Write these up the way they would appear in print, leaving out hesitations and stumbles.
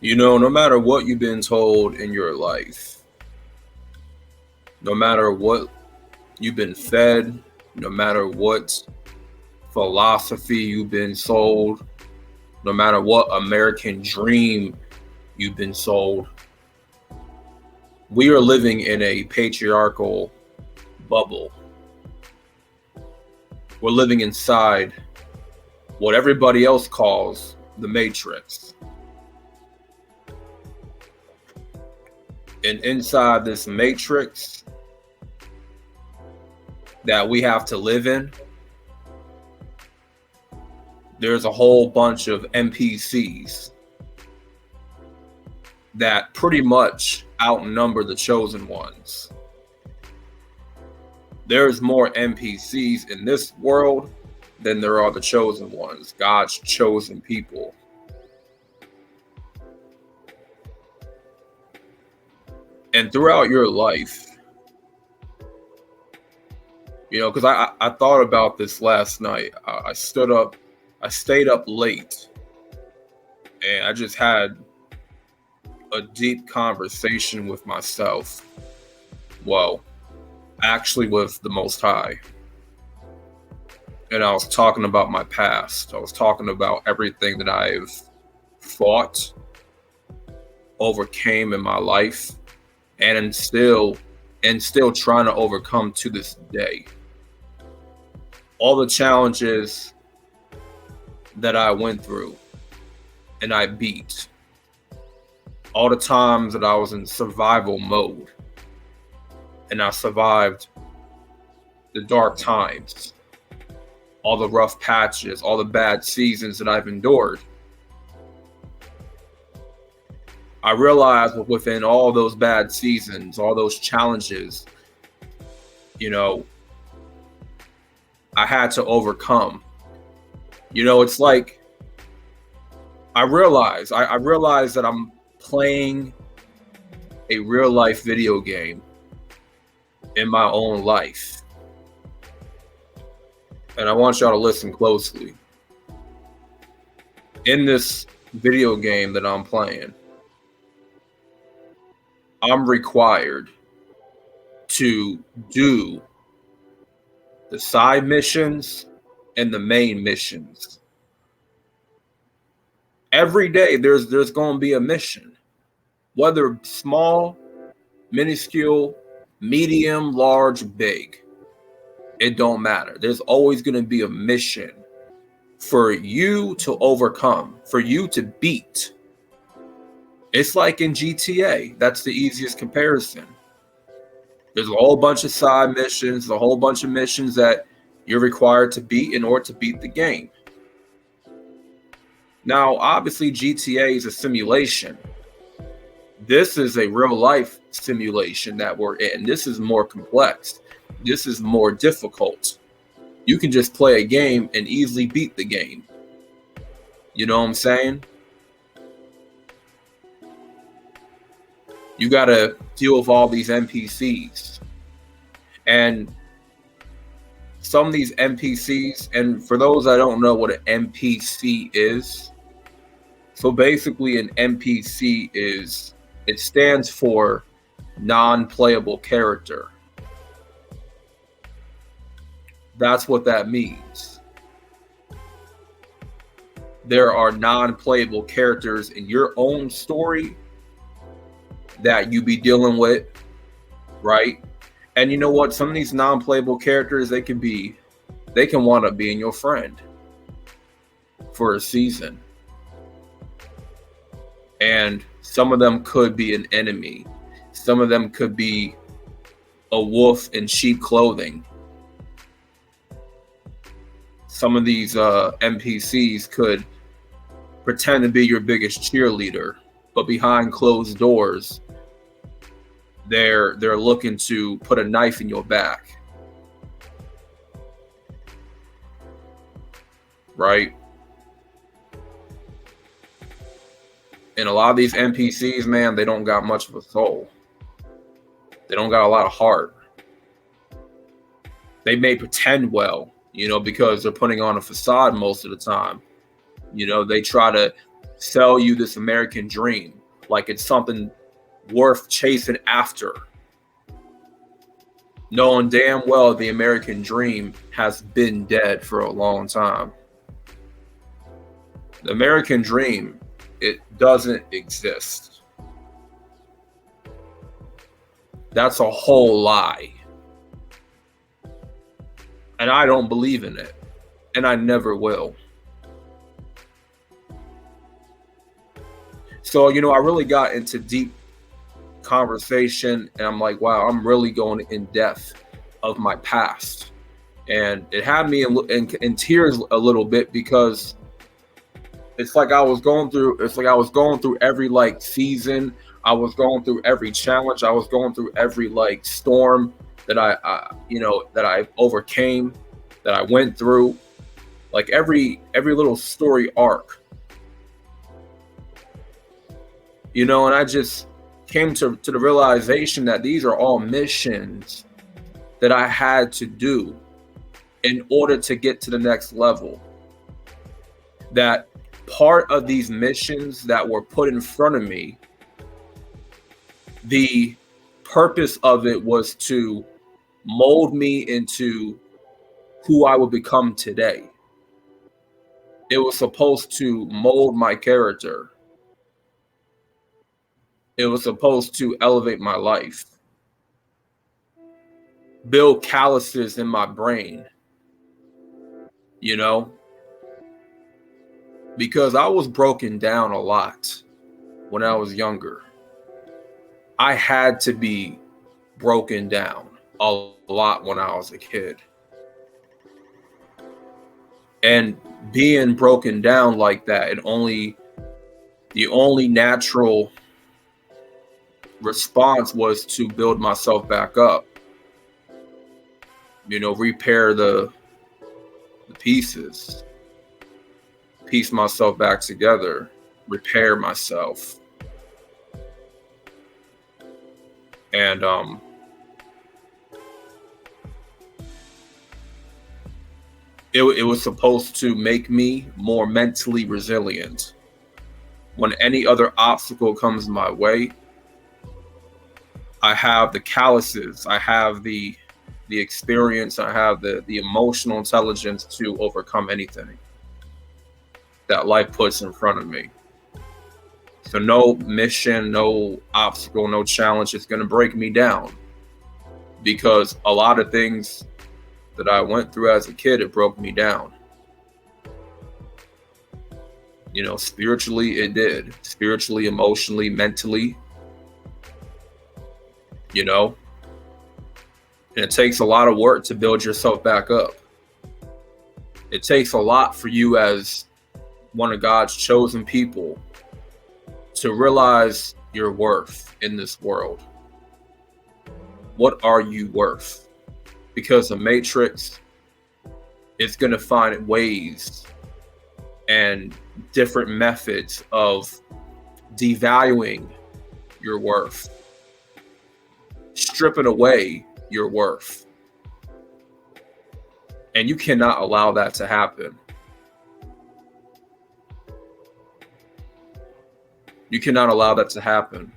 No matter what you've been told in your life, no matter what you've been fed, no matter what philosophy you've been sold, no matter what American dream you've been sold, we are living in a patriarchal bubble. We're living inside what everybody else calls the matrix. And inside this matrix that we have to live in, there's a whole bunch of NPCs that pretty much outnumber the chosen ones. There's more NPCs in this world than there are the chosen ones, God's chosen people. And throughout your life, because I thought about this last night. I stayed up late, and I just had a deep conversation with myself. Well, actually with the Most High. And I was talking about my past. I was talking about everything that I've fought, overcame in my life, and still trying to overcome to this day. All the challenges that I went through and I beat. All the times that I was in survival mode and I survived the dark times, all the rough patches, all the bad seasons that I've endured. I realized within all those bad seasons, all those challenges, I had to overcome. It's like I realized that I'm playing a real life video game in my own life. And I want y'all to listen closely. In this video game that I'm playing, I'm required to do the side missions and the main missions. Every day there's going to be a mission, whether small, minuscule, medium, large, big. It don't matter. There's always going to be a mission for you to overcome, for you to beat. It's like in GTA. That's the easiest comparison. There's a whole bunch of side missions, a whole bunch of missions that you're required to beat in order to beat the game. Now, obviously, GTA is a simulation. This is a real life simulation that we're in. This is more complex. This is more difficult. You can just play a game and easily beat the game. You know what I'm saying? You got to deal with all these NPCs. And some of these NPCs, and for those that don't know what an NPC is, so basically an NPC it stands for non-playable character. That's what that means. There are non-playable characters in your own story that you be dealing with, right? And you know what? Some of these non-playable characters, they can want to be your friend for a season. And some of them could be an enemy. Some of them could be a wolf in sheep clothing. Some of these NPCs could pretend to be your biggest cheerleader, but behind closed doors, they're looking to put a knife in your back. Right? And a lot of these NPCs, man, they don't got much of a soul. They don't got a lot of heart. They may pretend well, because they're putting on a facade most of the time. They try to sell you this American dream like it's something worth chasing after, knowing damn well the American dream has been dead for a long time. The American dream, it doesn't exist. That's a whole lie. And I don't believe in it. And I never will. So, I really got into deep conversation, and I'm like, wow, I'm really going in depth of my past. And it had me in tears a little bit, because it's like I was going through every season. I was going through every challenge. I was going through every storm that I overcame, that I went through, every little story arc. And I just came to the realization that these are all missions that I had to do in order to get to the next level. That part of these missions that were put in front of me, the purpose of it was to mold me into who I would become today. It was supposed to mold my character. It was supposed to elevate my life, build calluses in my brain, because I was broken down a lot when I was younger. I had to be broken down a lot when I was a kid. And being broken down like that, the only natural response was to build myself back up. Repair the pieces, piece myself back together, repair myself. And it was supposed to make me more mentally resilient. When any other obstacle comes my way, I have the calluses, I have the experience, I have the emotional intelligence to overcome anything that life puts in front of me. So no mission, no obstacle, no challenge is going to break me down, because a lot of things that I went through as a kid, it broke me down. Spiritually, it did. Spiritually, emotionally, mentally. And it takes a lot of work to build yourself back up. It takes a lot for you as one of God's chosen people to realize your worth in this world. What are you worth? Because the Matrix is going to find ways and different methods of devaluing your worth, stripping away your worth. And you cannot allow that to happen. You cannot allow that to happen.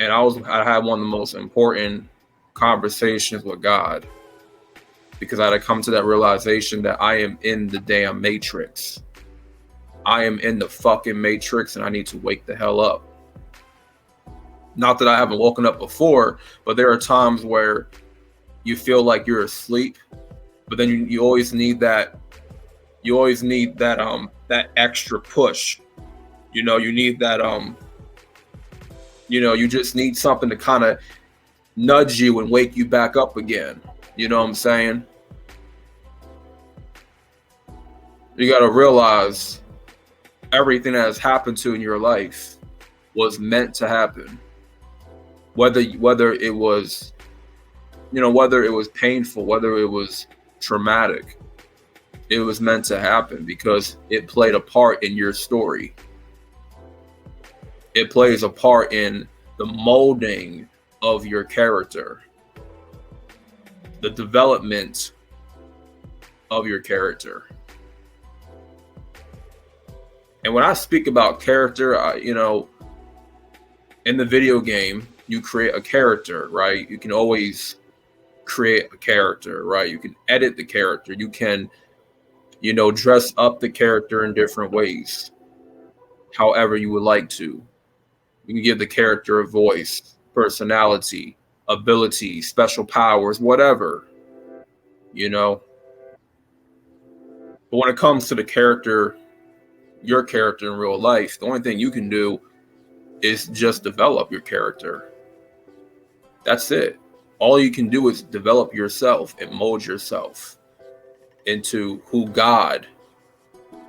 And I had one of the most important conversations with God, because I had to come to that realization that I am in the damn Matrix. I am in the fucking Matrix, and I need to wake the hell up. Not that I haven't woken up before, but there are times where you feel like you're asleep, but then you always need that. You always need that extra push. You need that you just need something to kind of nudge you and wake you back up again. You know what I'm saying? You got to realize everything that has happened to in your life was meant to happen. Whether it was, whether it was painful, whether it was traumatic, it was meant to happen because it played a part in your story. It plays a part in the molding of your character, the development of your character. And when I speak about character, in the video game, you create a character, right? You can always create a character, right? You can edit the character. You can, dress up the character in different ways, however you would like to. You can give the character a voice, personality, ability, special powers, whatever, you know. But when it comes to the character, your character in real life, the only thing you can do is just develop your character. That's it. All you can do is develop yourself and mold yourself into who God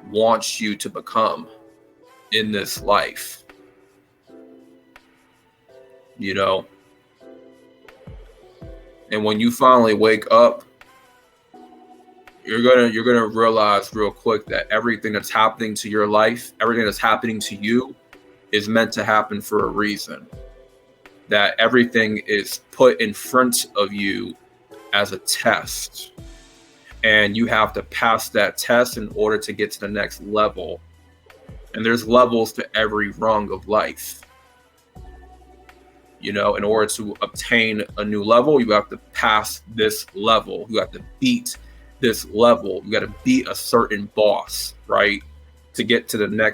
wants you to become in this life. And when you finally wake up, you're gonna realize real quick that everything that's happening to your life, everything that's happening to you, is meant to happen for a reason. That everything is put in front of you as a test, and you have to pass that test in order to get to the next level. And there's levels to every rung of life. In order to obtain a new level, you have to pass this level. You have to beat this level. You got to beat a certain boss, right, to get to the next